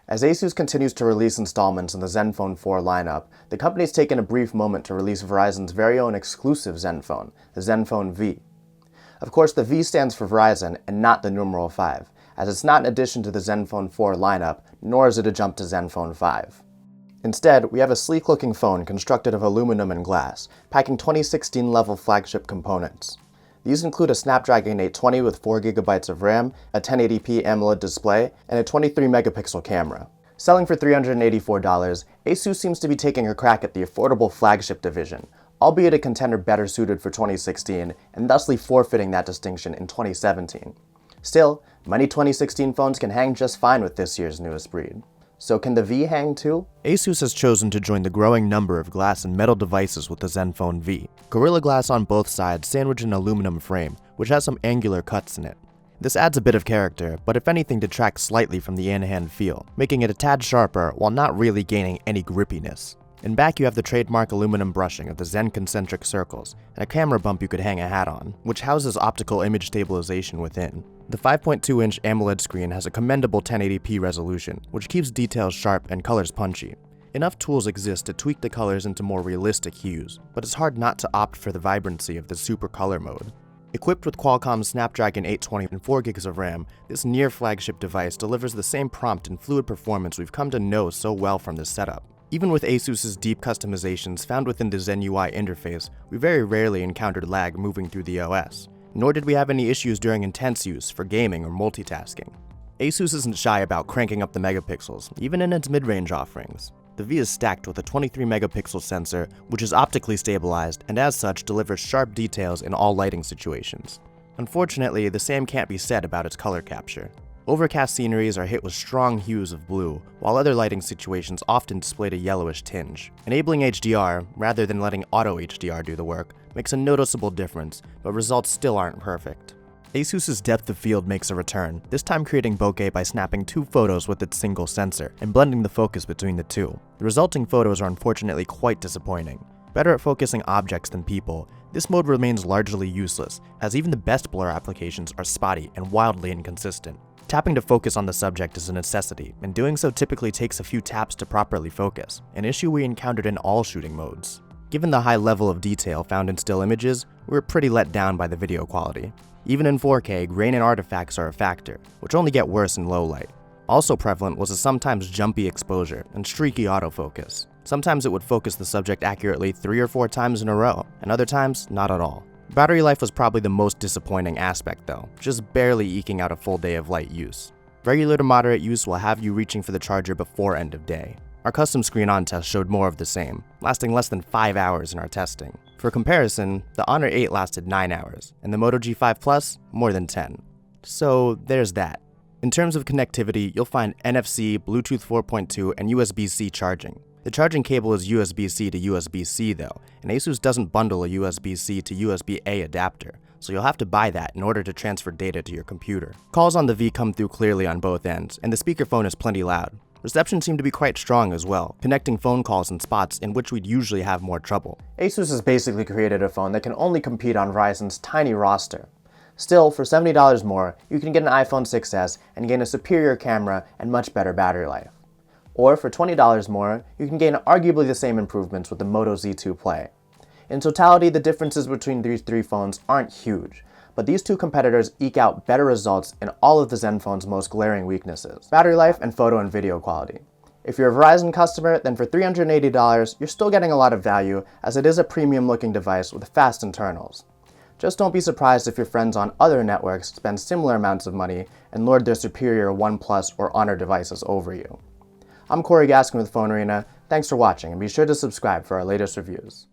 As Asus continues to release installments in the Zenfone 4 lineup, the company's taken a brief moment to release Verizon's very own exclusive Zenfone, the Zenfone V. Of course, the V stands for Verizon and not the numeral 5, as it's not an addition to the Zenfone 4 lineup, nor is it a jump to Zenfone 5. Instead, we have a sleek-looking phone constructed of aluminum and glass, packing 2016-level flagship components. These include a Snapdragon 820 with 4GB of RAM, a 1080p AMOLED display, and a 23-megapixel camera. Selling for $384, Asus seems to be taking a crack at the affordable flagship division, albeit a contender better suited for 2016, and thusly forfeiting that distinction in 2017. Still, many 2016 phones can hang just fine with this year's newest breed. So can the V hang too? Asus has chosen to join the growing number of glass and metal devices with the Zenfone V. Gorilla Glass on both sides sandwich an aluminum frame, which has some angular cuts in it. This adds a bit of character, but if anything detracts slightly from the in-hand feel, making it a tad sharper while not really gaining any grippiness. In back you have the trademark aluminum brushing of the Zen concentric circles, and a camera bump you could hang a hat on, which houses optical image stabilization within. The 5.2-inch AMOLED screen has a commendable 1080p resolution, which keeps details sharp and colors punchy. Enough tools exist to tweak the colors into more realistic hues, but it's hard not to opt for the vibrancy of the super color mode. Equipped with Qualcomm's Snapdragon 820 and 4GB of RAM, this near-flagship device delivers the same prompt and fluid performance we've come to know so well from this setup. Even with Asus's deep customizations found within the Zen UI interface, we very rarely encountered lag moving through the OS. Nor did we have any issues during intense use for gaming or multitasking. Asus isn't shy about cranking up the megapixels, even in its mid-range offerings. The V is stacked with a 23-megapixel sensor, which is optically stabilized and as such delivers sharp details in all lighting situations. Unfortunately, the same can't be said about its color capture. Overcast sceneries are hit with strong hues of blue, while other lighting situations often displayed a yellowish tinge. Enabling HDR, rather than letting auto HDR do the work, makes a noticeable difference, but results still aren't perfect. Asus's depth of field makes a return, this time creating bokeh by snapping 2 photos with its single sensor, and blending the focus between the two. The resulting photos are unfortunately quite disappointing. Better at focusing objects than people, this mode remains largely useless, as even the best blur applications are spotty and wildly inconsistent. Tapping to focus on the subject is a necessity, and doing so typically takes a few taps to properly focus, an issue we encountered in all shooting modes. Given the high level of detail found in still images, we were pretty let down by the video quality. Even in 4K, grain and artifacts are a factor, which only get worse in low light. Also prevalent was a sometimes jumpy exposure and streaky autofocus. Sometimes it would focus the subject accurately 3 or 4 times in a row, and other times, not at all. Battery life was probably the most disappointing aspect though, just barely eking out a full day of light use. Regular to moderate use will have you reaching for the charger before end of day. Our custom screen-on test showed more of the same, lasting less than 5 hours in our testing. For comparison, the Honor 8 lasted 9 hours, and the Moto G5 Plus, more than 10. So there's that. In terms of connectivity, you'll find NFC, Bluetooth 4.2, and USB-C charging. The charging cable is USB-C to USB-C though, and Asus doesn't bundle a USB-C to USB-A adapter, so you'll have to buy that in order to transfer data to your computer. Calls on the V come through clearly on both ends, and the speakerphone is plenty loud. Reception seemed to be quite strong as well, connecting phone calls in spots in which we'd usually have more trouble. Asus has basically created a phone that can only compete on Verizon's tiny roster. Still, for $70 more, you can get an iPhone 6s and gain a superior camera and much better battery life. Or for $20 more, you can gain arguably the same improvements with the Moto Z2 Play. In totality, the differences between these 3 phones aren't huge, but these 2 competitors eke out better results in all of the Zenfone's most glaring weaknesses: battery life and photo and video quality. If you're a Verizon customer, then for $380, you're still getting a lot of value, as it is a premium-looking device with fast internals. Just don't be surprised if your friends on other networks spend similar amounts of money and lord their superior OnePlus or Honor devices over you. I'm Corey Gaskin with PhoneArena. Thanks for watching, and be sure to subscribe for our latest reviews.